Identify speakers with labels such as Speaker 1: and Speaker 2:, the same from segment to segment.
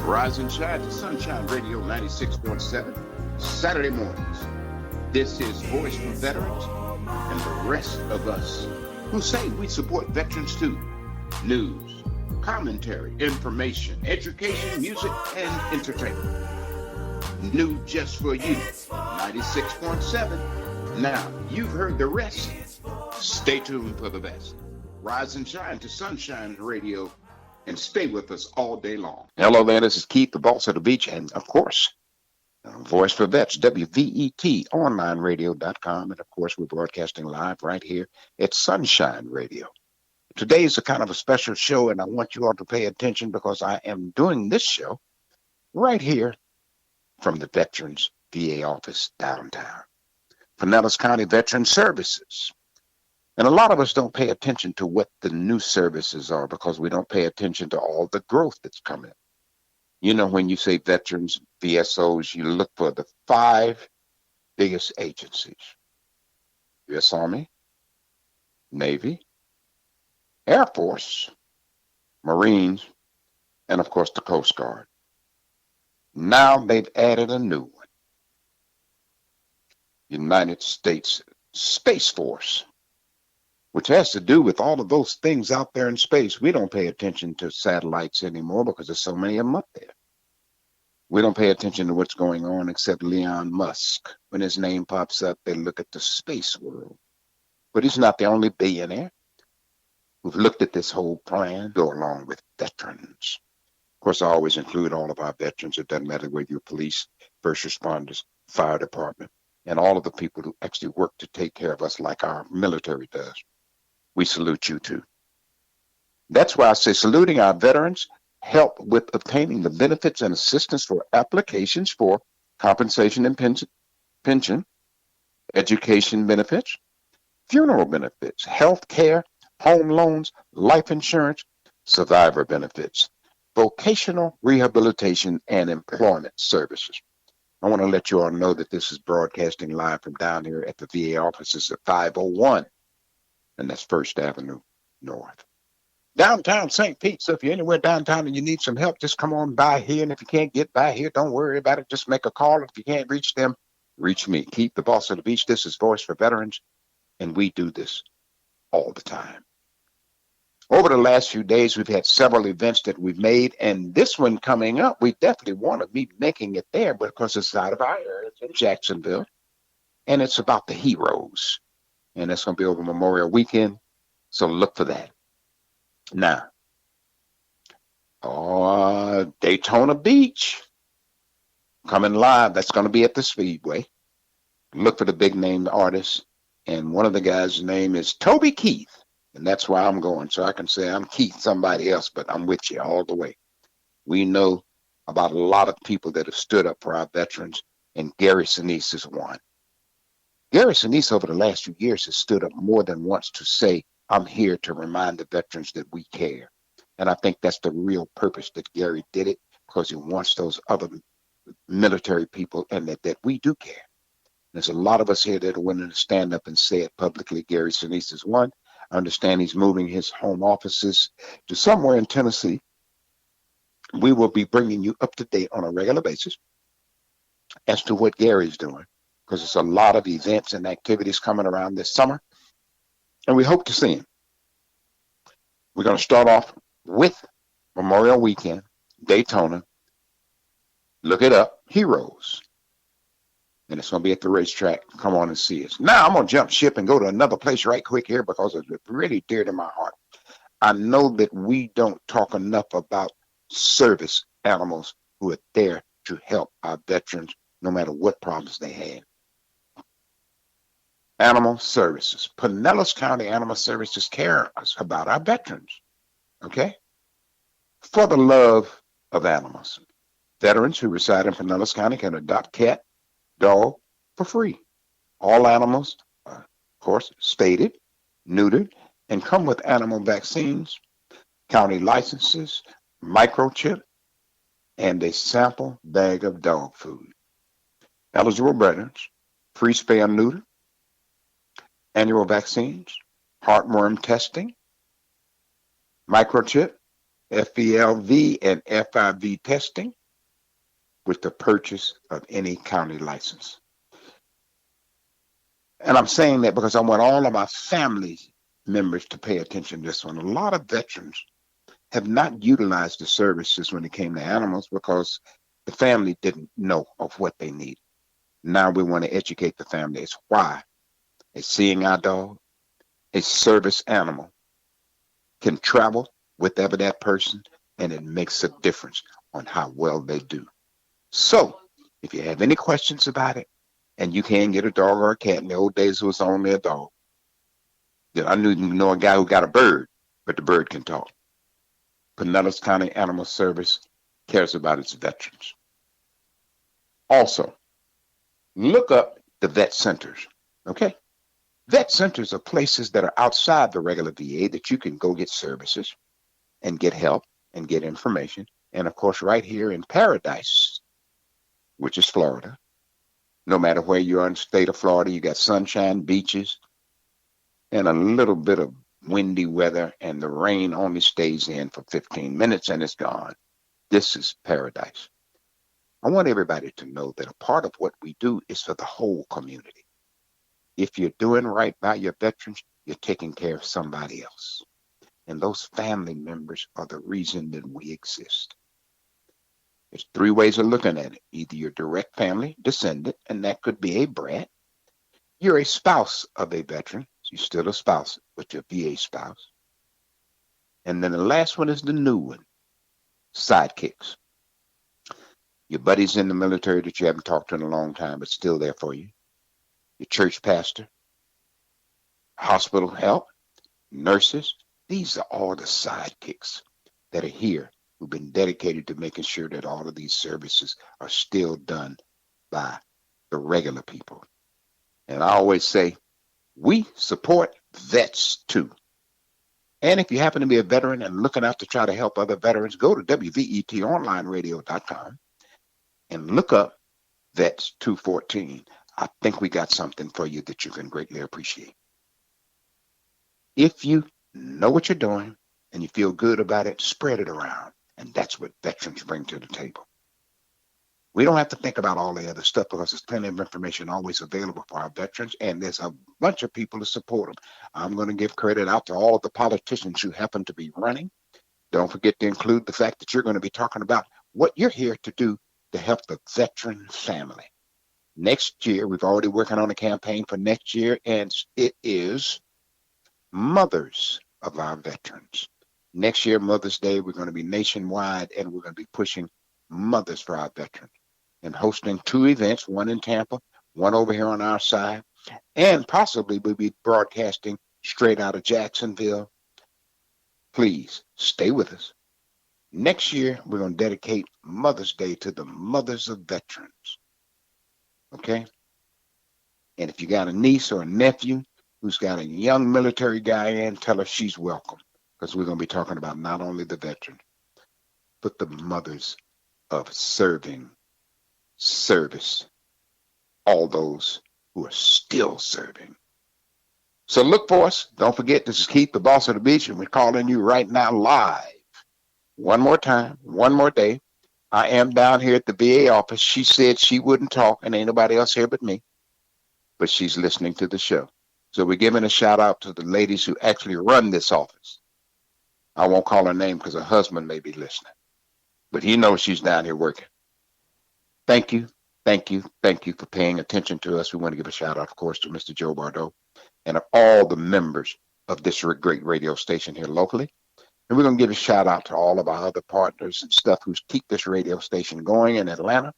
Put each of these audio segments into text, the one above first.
Speaker 1: Rise and shine to Sunshine Radio 96.7, Saturday mornings. This is Voice for Veterans and the rest of us who say we support veterans too. News, commentary, information, education, music, and entertainment. New just for you, 96.7. Now, you've heard the rest. Stay tuned for the best. Rise and shine to Sunshine Radio and stay with us all day long. Hello there, this is Keith, the boss of the beach, and of course, Voice for Vets, WVET, onlineradio.com, and of course, we're broadcasting live right here at Sunshine Radio. Today is a kind of a special show, and I want you all to pay attention because I am doing this show right here from the Veterans VA office downtown. Pinellas County Veterans Services. And a lot of us don't pay attention to what the new services are because we don't pay attention to all the growth that's coming. You know, when you say veterans, VSOs, you look for the 5 biggest agencies. U.S. Army, Navy, Air Force, Marines, and of course the Coast Guard. Now they've added a new one. United States Space Force, which has to do with all of those things out there in space. We don't pay attention to satellites anymore because there's so many of them up there. We don't pay attention to what's going on except Elon Musk. When his name pops up, they look at the space world. But he's not the only billionaire who've looked at this whole plan, go along with veterans. Of course, I always include all of our veterans. It doesn't matter whether you're police, first responders, fire department, and all of the people who actually work to take care of us like our military does. We salute you too. That's why I say saluting our veterans help with obtaining the benefits and assistance for applications for compensation and pension, education benefits, funeral benefits, health care, home loans, life insurance, survivor benefits, vocational rehabilitation, and employment services. I want to let you all know that this is broadcasting live from down here at the VA offices at 501, and that's First Avenue North. Downtown St. Pete, so if you're anywhere downtown and you need some help, just come on by here, and if you can't get by here, don't worry about it. Just make a call. If you can't reach them, reach me. Keep the boss of the beach. This is Voice for Veterans, and we do this all the time. Over the last few days, we've had several events that we've made, and this one coming up, we definitely want to be making it there because it's out of our area. It's in Jacksonville, and it's about the heroes, and it's going to be over Memorial Weekend, so look for that. Now, Daytona Beach, coming live. That's going to be at the Speedway. Look for the big-name artists, and one of the guys' name is Toby Keith. And that's why I'm going. So I can say I'm Keith, somebody else, but I'm with you all the way. We know about a lot of people that have stood up for our veterans, and Gary Sinise is one. Gary Sinise over the last few years has stood up more than once to say, I'm here to remind the veterans that we care. And I think that's the real purpose that Gary did it, because he wants those other military people and that we do care. There's a lot of us here that are willing to stand up and say it publicly. Gary Sinise is one. I understand he's moving his home offices to somewhere in Tennessee. We will be bringing you up to date on a regular basis as to what Gary's doing, because there's a lot of events and activities coming around this summer, and we hope to see him. We're going to start off with Memorial Weekend, Daytona. Look it up, Heroes. And it's going to be at the racetrack. Come on and see us. Now, I'm going to jump ship and go to another place right quick here because it's really dear to my heart. I know that we don't talk enough about service animals who are there to help our veterans no matter what problems they have. Animal Services. Pinellas County Animal Services care about our veterans. Okay? For the love of animals. Veterans who reside in Pinellas County can adopt cat, dog for free. All animals are, of course, spayed, neutered, and come with animal vaccines, county licenses, microchip, and a sample bag of dog food. Eligible veterans, free spay and neuter, annual vaccines, heartworm testing, microchip, FELV and FIV testing, with the purchase of any county license. And I'm saying that because I want all of my family members to pay attention to this one. A lot of veterans have not utilized the services when it came to animals because the family didn't know of what they need. Now we want to educate the family. It's why a seeing eye dog, a service animal, can travel with ever that person, and it makes a difference on how well they do. So, if you have any questions about it, and you can't get a dog or a cat, in the old days it was only a dog. I know a guy who got a bird, but the bird can talk. Pinellas County Animal Service cares about its veterans. Also, look up the vet centers, okay? Vet centers are places that are outside the regular VA that you can go get services and get help and get information. And of course, right here in Paradise, which is Florida, no matter where you are in the state of Florida, you got sunshine, beaches, and a little bit of windy weather, and the rain only stays in for 15 minutes and it's gone. This is paradise. I want everybody to know that a part of what we do is for the whole community. If you're doing right by your veterans, you're taking care of somebody else. And those family members are the reason that we exist. There's three ways of looking at it. Either your direct family descendant, and that could be a brat. You're a spouse of a veteran. So you're still a spouse, but you're a VA spouse. And then the last one is the new one, sidekicks. Your buddies in the military that you haven't talked to in a long time, but still there for you. Your church pastor, hospital help, nurses. These are all the sidekicks that are here who've been dedicated to making sure that all of these services are still done by the regular people. And I always say, we support vets too. And if you happen to be a veteran and looking out to try to help other veterans, go to WVETonlineradio.com and look up Vets 214. I think we got something for you that you can greatly appreciate. If you know what you're doing and you feel good about it, spread it around. And that's what veterans bring to the table. We don't have to think about all the other stuff because there's plenty of information always available for our veterans, and there's a bunch of people to support them. I'm going to give credit out to all of the politicians who happen to be running. Don't forget to include the fact that you're going to be talking about what you're here to do to help the veteran family. Next year, we've already working on a campaign for next year, and it is Mothers of our Veterans. Next year, Mother's Day, we're going to be nationwide, and we're going to be pushing Mothers for our veterans and hosting two events, one in Tampa, one over here on our side, and possibly we'll be broadcasting straight out of Jacksonville. Please stay with us. Next year, we're going to dedicate Mother's Day to the mothers of veterans. Okay? And if you got a niece or a nephew who's got a young military guy in, tell her she's welcome, because we're going to be talking about not only the veteran, but the mothers of serving, service, all those who are still serving. So look for us. Don't forget, this is Keith, the boss of the beach, and we're calling you right now live. One more time, one more day. I am down here at the VA office. She said she wouldn't talk, and ain't nobody else here but me. But she's listening to the show. So we're giving a shout out to the ladies who actually run this office. I won't call her name because her husband may be listening. But he knows she's down here working. Thank you, thank you, thank you for paying attention to us. We want to give a shout out, of course, to Mr. Joe Bardo and all the members of this great radio station here locally. And we're going to give a shout out to all of our other partners and stuff who keep this radio station going in Atlanta.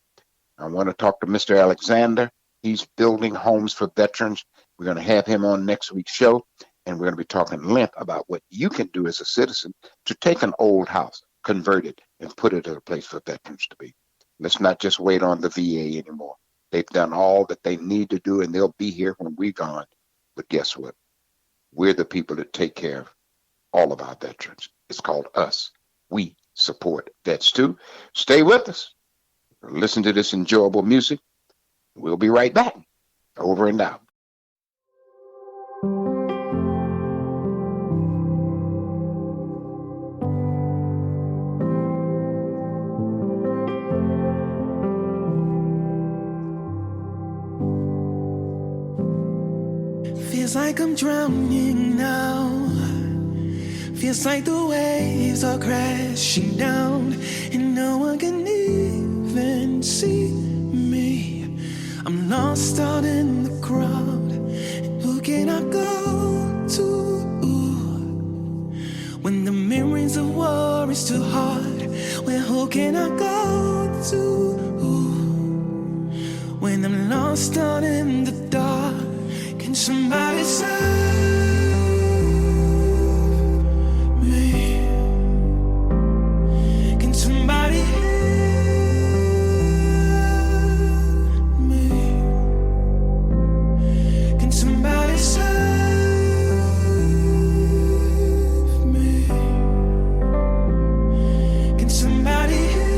Speaker 1: I want to talk to Mr. Alexander. He's building homes for veterans. We're going to have him on next week's show, and we're going to be talking length about what you can do as a citizen to take an old house, convert it, and put it in a place for veterans to be. Let's not just wait on the VA anymore. They've done all that they need to do, and they'll be here when we're gone. But guess what? We're the people that take care of all of our veterans. It's called us. We support vets too. Stay with us. Listen to this enjoyable music. We'll be right back. Over and out.
Speaker 2: Feels like I'm drowning now. Feels like the waves are crashing down, and no one can even see me. I'm lost out in the crowd, and who can I go to? When the memories of war is too hard, well, who can I go to? When I'm lost out in the dark, can somebody save me? Can somebody help me? Can somebody save me? Can somebody help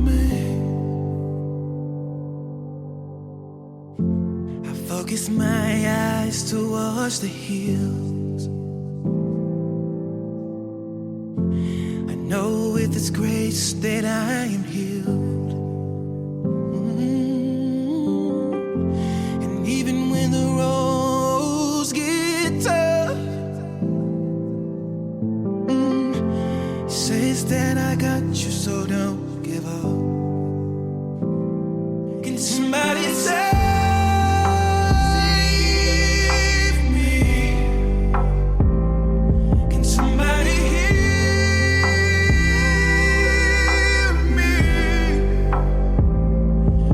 Speaker 2: me? I focus my eyes towards the hills. I know with His grace that I am healed. And even when the roads get tough, He says that I got you, so don't give up. Can somebody save me? Can somebody heal me?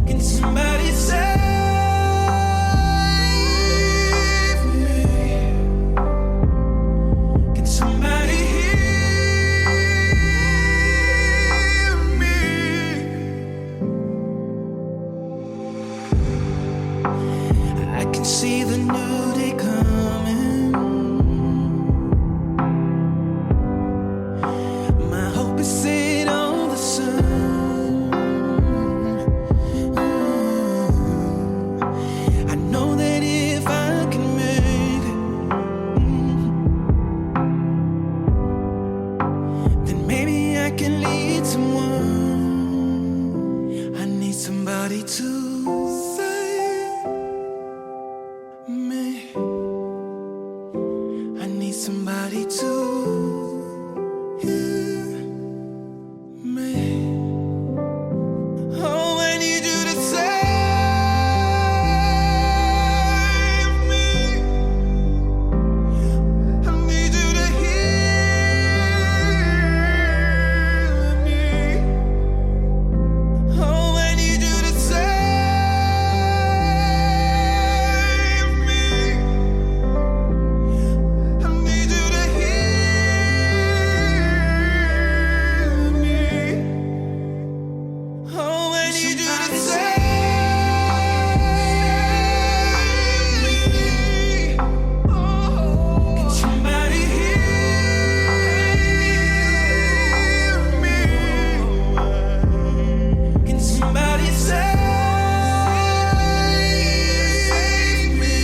Speaker 2: Can somebody save me? Can somebody heal me? I can see the new day coming. My hope is set on the sun. I know that if I can make it, then maybe I can lead someone. I need somebody to save me. I need somebody to hear me. Oh, I need you to save me. I need you to hear me. Oh, I need you to save me. I need you to hear me. Oh, I need you to save me. Can somebody hear me? Can somebody save me?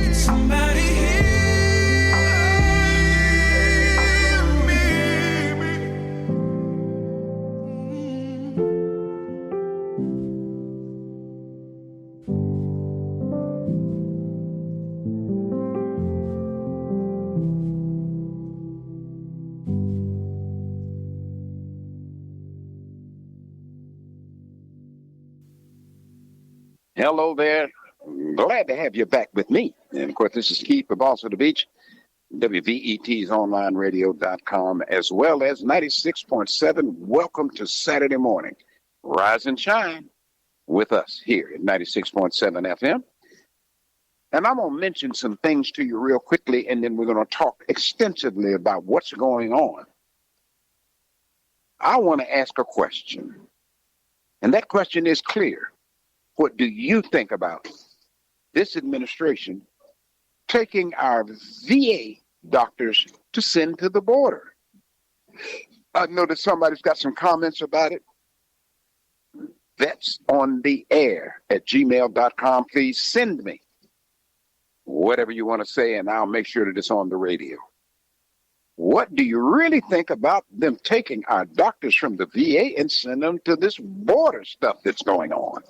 Speaker 2: Can somebody hear me?
Speaker 1: Hello there. Glad to have you back with me. And of course, this is Keith from Balls of the Beach, WVET's onlineradio.com, as well as 96.7. Welcome to Saturday morning. Rise and shine with us here at 96.7 FM. And I'm going to mention some things to you real quickly, and then we're going to talk extensively about what's going on. I want to ask a question, and that question is clear. What do you think about this administration taking our VA doctors to send to the border? I know that somebody's got some comments about it. Vets on the air at gmail.com. Please send me whatever you want to say, and I'll make sure that it's on the radio. What do you really think about them taking our doctors from the VA and send them to this border stuff that's going on?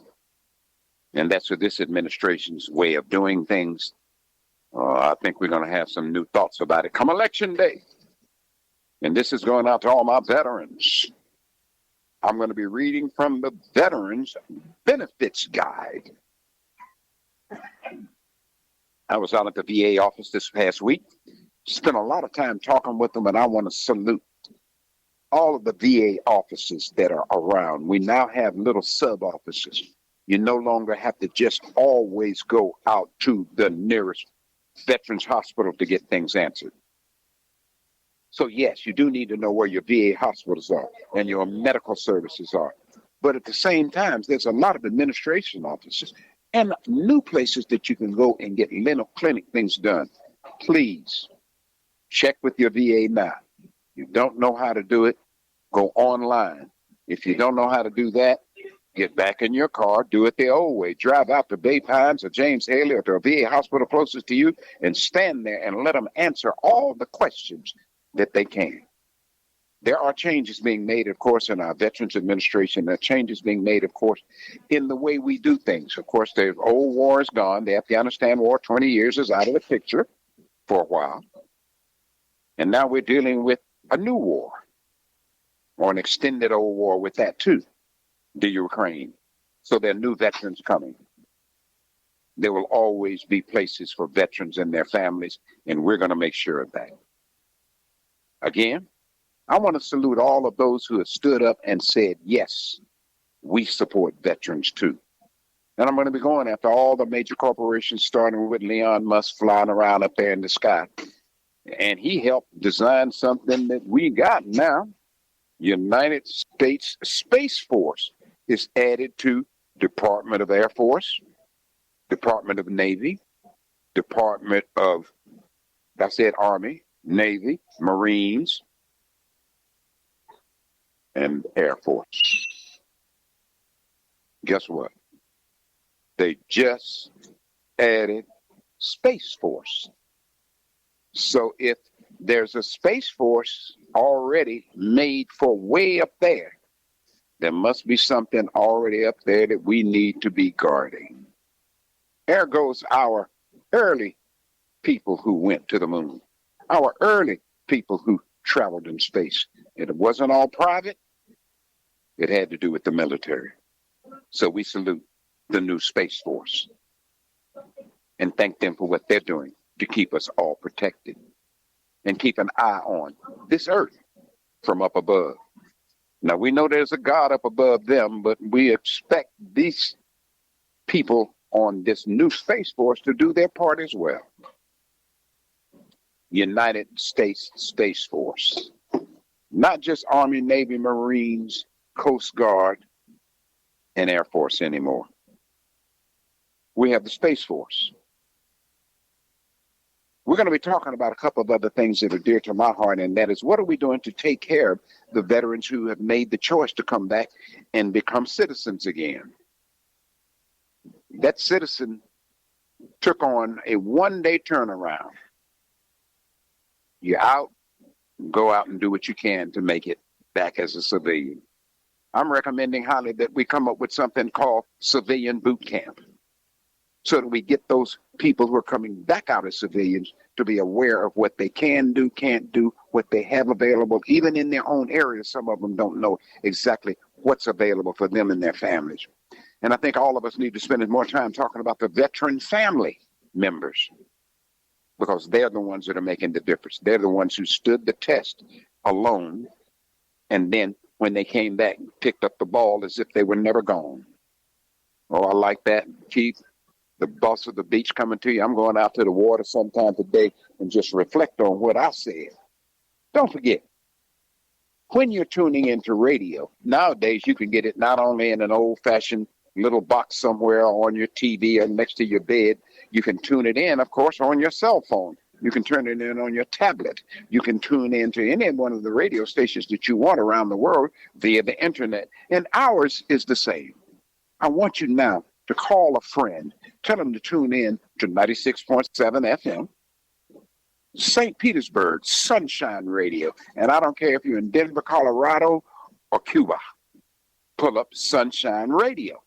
Speaker 1: And that's with this administration's way of doing things. I think we're going to have some new thoughts about it come election day. And this is going out to all my veterans. I'm going to be reading from the Veterans Benefits Guide. I was out at the VA office this past week. Spent a lot of time talking with them, and I want to salute all of the VA offices that are around. We now have little sub-offices. You no longer have to just always go out to the nearest Veterans Hospital to get things answered. So, yes, you do need to know where your VA hospitals are and your medical services are. But at the same time, there's a lot of administration offices and new places that you can go and get mental clinic things done. Please check with your VA now. You don't know how to do it, go online. If you don't know how to do that, get back in your car, do it the old way. Drive out to Bay Pines or James Haley or to a VA hospital closest to you and stand there and let them answer all the questions that they can. There are changes being made, of course, in our Veterans Administration. There are changes being made, of course, in the way we do things. Of course, the old war is gone. The Afghanistan war, 20 years, is out of the picture for a while. And now we're dealing with a new war, or an extended old war with that too, the Ukraine. So there are new veterans coming. There will always be places for veterans and their families, and we're going to make sure of that. Again, I want to salute all of those who have stood up and said, yes, we support veterans too. And I'm going to be going after all the major corporations, starting with Elon Musk flying around up there in the sky. And he helped design something that we got now. United States Space Force is added to Department of Air Force, Department of Navy, Department of, I said Army, Navy, Marines, and Air Force. Guess what? They just added Space Force. So if there's a Space Force already made for way up there, there must be something already up there that we need to be guarding. There goes our early people who went to the moon, our early people who traveled in space. It wasn't all private. It had to do with the military. So we salute the new Space Force and thank them for what they're doing to keep us all protected and keep an eye on this earth from up above. Now, we know there's a God up above them, but we expect these people on this new Space Force to do their part as well. United States Space Force. Not just Army, Navy, Marines, Coast Guard, and Air Force anymore. We have the Space Force. We're going to be talking about a couple of other things that are dear to my heart, and that is, what are we doing to take care of the veterans who have made the choice to come back and become citizens again? That citizen took on a one-day turnaround. You're out, go out and do what you can to make it back as a civilian. I'm recommending highly that we come up with something called civilian boot camp, so that we get those people who are coming back out as civilians to be aware of what they can do, can't do, what they have available. Even in their own areas, some of them don't know exactly what's available for them and their families. And I think all of us need to spend more time talking about the veteran family members, because they're the ones that are making the difference. They're the ones who stood the test alone, and then when they came back, picked up the ball as if they were never gone. Oh, I like that, Keith. The boss of the beach coming to you. I'm going out to the water sometime today and just reflect on what I said. Don't forget, when you're tuning into radio, nowadays you can get it not only in an old-fashioned little box somewhere on your TV or next to your bed. You can tune it in, of course, on your cell phone. You can turn it in on your tablet. You can tune in to any one of the radio stations that you want around the world via the internet. And ours is the same. I want you now to call a friend, tell them to tune in to 96.7 FM, St. Petersburg, Sunshine Radio. And I don't care if you're in Denver, Colorado, or Cuba, pull up Sunshine Radio.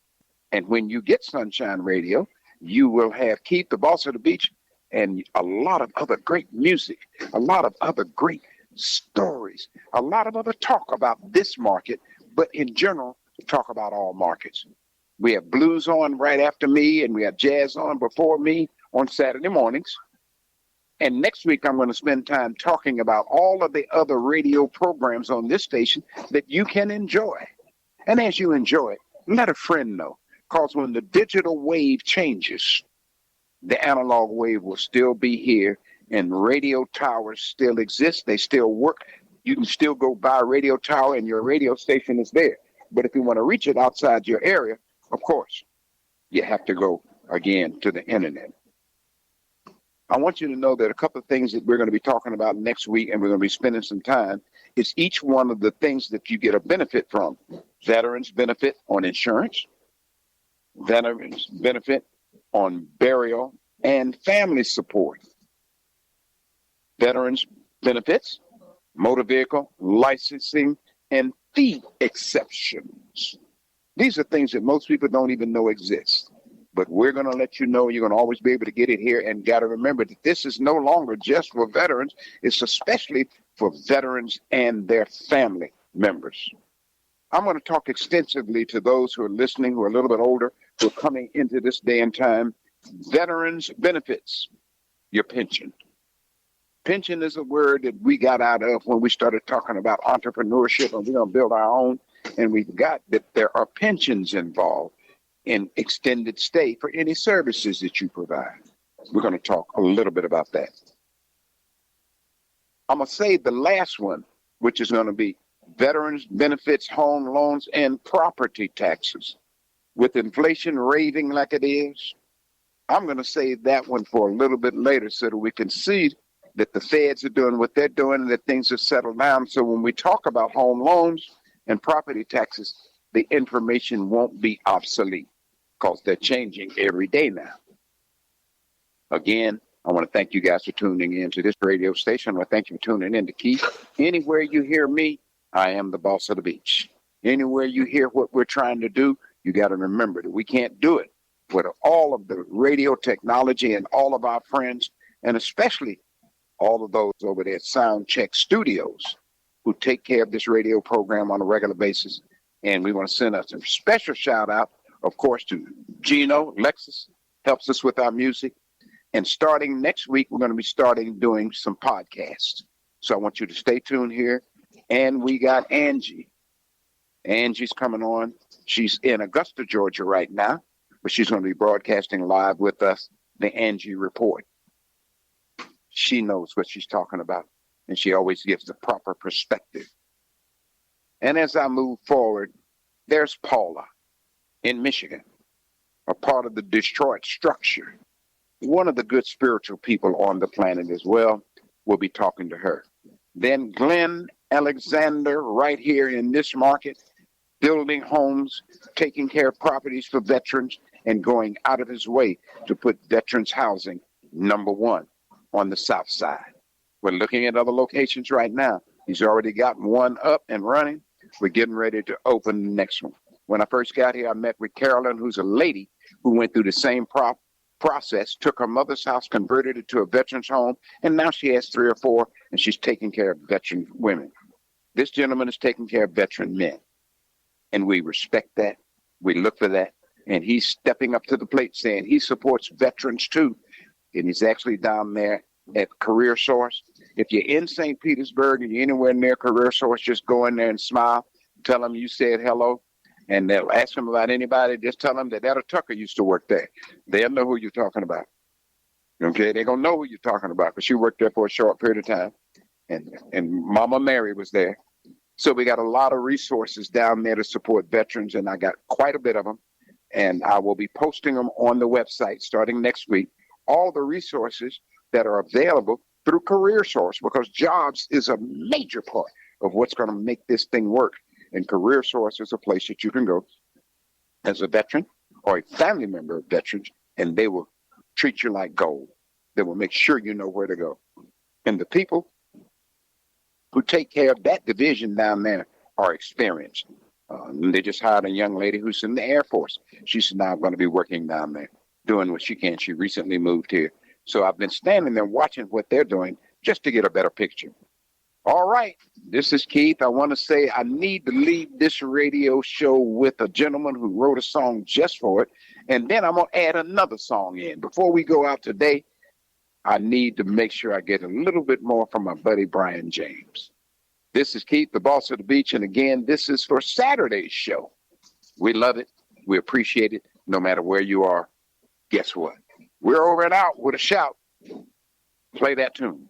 Speaker 1: And when you get Sunshine Radio, you will have Keith, the Boss of the Beach, and a lot of other great music, a lot of other great stories, a lot of other talk about this market, but in general, talk about all markets. We have blues on right after me, and we have jazz on before me on Saturday mornings. And next week, I'm going to spend time talking about all of the other radio programs on this station that you can enjoy. And as you enjoy it, let a friend know. Because when the digital wave changes, the analog wave will still be here, and radio towers still exist. They still work. You can still go buy a radio tower, and your radio station is there. But if you want to reach it outside your area, of course, you have to go, again, to the internet. I want you to know that a couple of things that we're going to be talking about next week, and we're going to be spending some time, is each one of the things that you get a benefit from. Veterans benefit on insurance, veterans benefit on burial and family support, veterans benefits, motor vehicle licensing, and fee exceptions. These are things that most people don't even know exist. But we're going to let you know. You're going to always be able to get it here. And got to remember that this is no longer just for veterans. It's especially for veterans and their family members. I'm going to talk extensively to those who are listening, who are a little bit older, who are coming into this day and time. Veterans benefits, your pension. Pension is a word that we got out of when we started talking about entrepreneurship, and we're going to build our own. And we've got that there are pensions involved in extended stay for any services that you provide. We're going to talk a little bit about that. I'm going to say the last one, which is going to be veterans benefits, home loans, and property taxes. With inflation raving like it is, I'm going to save that one for a little bit later so that we can see that the feds are doing what they're doing and that things have settled down. So when we talk about home loans and property taxes, the information won't be obsolete because they're changing every day now. Again, I want to thank you guys for tuning in to this radio station. I want to thank you for tuning in to Keith. Anywhere you hear me, I am the boss of the beach. Anywhere you hear what we're trying to do, you got to remember that we can't do it with all of the radio technology and all of our friends, and especially all of those over there at Sound Check Studios who take care of this radio program on a regular basis. And we want to send us a special shout out, of course, to Gino. Lexus helps us with our music. And starting next week, we're going to be doing some podcasts. So I want you to stay tuned here. And we got Angie. Angie's coming on. She's in Augusta, Georgia right now, but she's going to be broadcasting live with us, the Angie Report. She knows what she's talking about, and she always gives the proper perspective. And as I move forward, there's Paula in Michigan, a part of the Detroit structure. One of the good spiritual people on the planet as well. We'll be talking to her. Then Glenn Alexander right here in this market, building homes, taking care of properties for veterans, and going out of his way to put veterans housing number one on the south side. We're looking at other locations right now. He's already got one up and running. We're getting ready to open the next one. When I first got here, I met with Carolyn, who's a lady who went through the same process, took her mother's house, converted it to a veteran's home, and now she has 3 or 4, and she's taking care of veteran women. This gentleman is taking care of veteran men, and we respect that. We look for that, and he's stepping up to the plate saying he supports veterans too, and he's actually down there at Career Source. If you're in St. Petersburg and you're anywhere near Career Source, just go in there and smile, tell them you said hello, and they'll ask them about anybody. Just tell them that Etta Tucker used to work there. They'll know who you're talking about. Okay, they're going to know who you're talking about because she worked there for a short period of time, and Mama Mary was there. So we got a lot of resources down there to support veterans, and I got quite a bit of them, and I will be posting them on the website starting next week. All the resources that are available through Career Source, because jobs is a major part of what's going to make this thing work. And Career Source is a place that you can go as a veteran or a family member of veterans, and they will treat you like gold. They will make sure you know where to go. And the people who take care of that division down there are experienced. They just hired a young lady who's in the Air Force. She's now going to be working down there, doing what she can. She recently moved here. So I've been standing there watching what they're doing just to get a better picture. All right, this is Keith. I want to say I need to leave this radio show with a gentleman who wrote a song just for it. And then I'm going to add another song in. Before we go out today, I need to make sure I get a little bit more from my buddy Brian James. This is Keith, the boss of the beach. And again, this is for Saturday's show. We love it. We appreciate it. No matter where you are, guess what? We're over and out with a shout. Play that tune.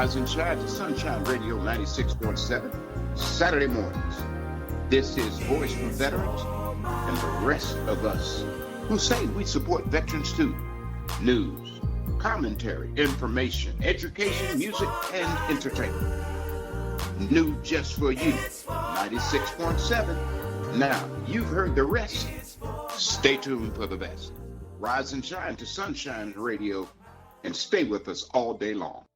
Speaker 1: Rise and shine to Sunshine Radio 96.7, Saturday mornings. This is Voice for Veterans and the rest of us who say we support veterans too. News, commentary, information, education, music, and entertainment. New just for you, 96.7. Now, you've heard the rest. Stay tuned for the best. Rise and shine to Sunshine Radio and stay with us all day long.